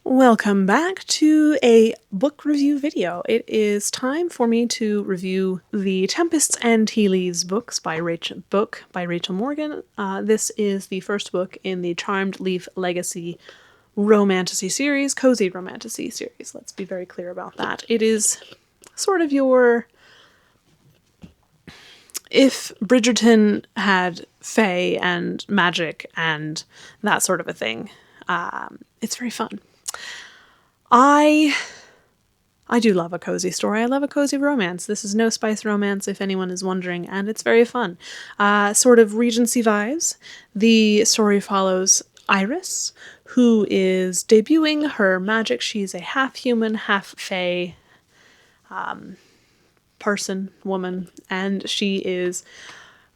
Welcome back to a book review video. It is time for me to review the Tempests and Tea Leaves books by Rachel Morgan. This is the first book in the Charmed Leaf Legacy romantasy series, cozy romantasy series. Let's be very clear about that. It is sort of your, if Bridgerton had fae and magic and that sort of a thing. It's very fun. I do love a cozy story. I love a cozy romance. This is no spice romance, if anyone is wondering, and it's very fun. Sort of Regency vibes. The story follows Iris, who is debuting her magic. She's a half-human, half-fae woman, and she is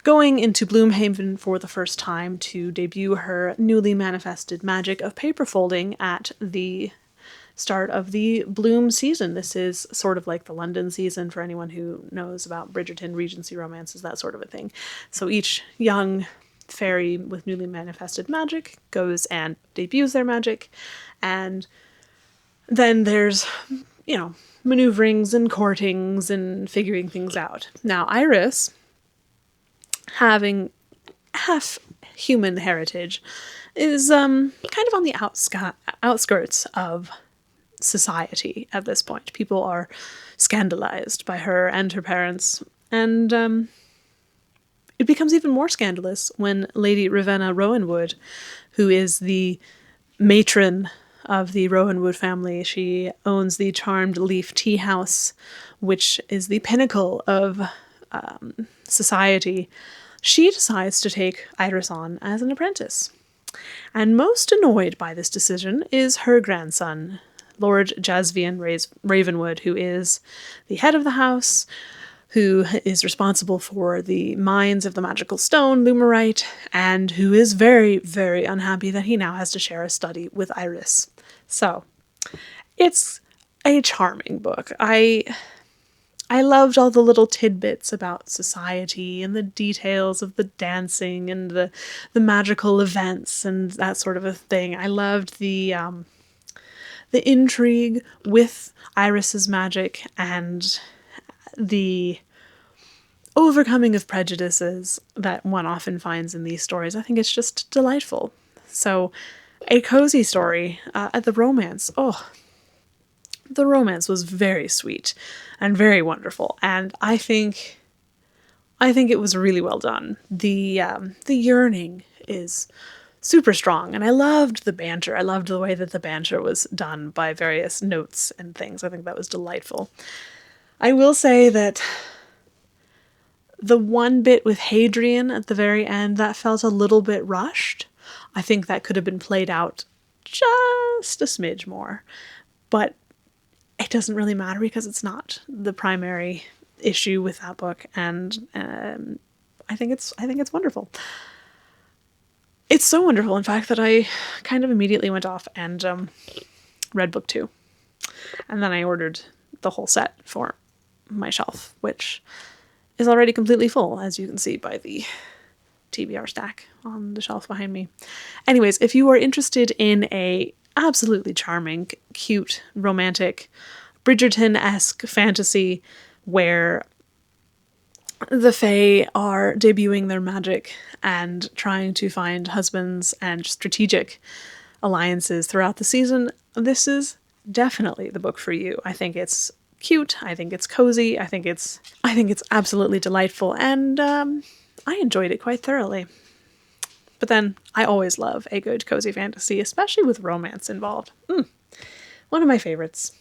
going into Bloomhaven for the first time to debut her newly manifested magic of paper folding at the start of the Bloom season. This is sort of like the London season for anyone who knows about Bridgerton, Regency romances, that sort of a thing. So each young fairy with newly manifested magic goes and debuts their magic, and then there's, maneuverings and courtings and figuring things out. Now, Iris, having half-human heritage, is kind of on the outskirts of society at this point. People are scandalized by her and her parents, and it becomes even more scandalous when Lady Ravenna Rowanwood, who is the matron of the Rowanwood family, she owns the Charmed Leaf Tea House, which is the pinnacle of society. She decides to take Iris on as an apprentice. And most annoyed by this decision is her grandson, Lord Jasvian Ravenwood, who is the head of the house, who is responsible for the mines of the magical stone, Lumerite, and who is very, very unhappy that he now has to share a study with Iris. So, it's a charming book. I loved all the little tidbits about society and the details of the dancing and the magical events and that sort of a thing. I loved the intrigue with Iris's magic and the overcoming of prejudices that one often finds in these stories. I think it's just delightful. So, a cozy story. The romance. The romance was very sweet and very wonderful, and I think it was really well done. The yearning is super strong, and I loved the banter. I loved the way that the banter was done by various notes and things. I think that was delightful. I will say that the one bit with Hadrian at the very end, that felt a little bit rushed. I think that could have been played out just a smidge more, but it doesn't really matter because it's not the primary issue with that book, and I think it's wonderful. It's so wonderful, in fact, that I kind of immediately went off and read book 2, and then I ordered the whole set for my shelf, which is already completely full, as you can see by the TBR stack on the shelf behind me. Anyways, if you are interested in a absolutely charming, cute, romantic, Bridgerton-esque fantasy where the fae are debuting their magic and trying to find husbands and strategic alliances throughout the season, this is definitely the book for you. I think it's cute, I think it's cozy, I think it's absolutely delightful, and I enjoyed it quite thoroughly. But then, I always love a good cozy fantasy, especially with romance involved. One of my favorites.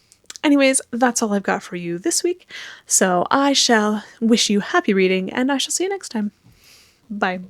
Anyways, that's all I've got for you this week, so I shall wish you happy reading, and I shall see you next time. Bye.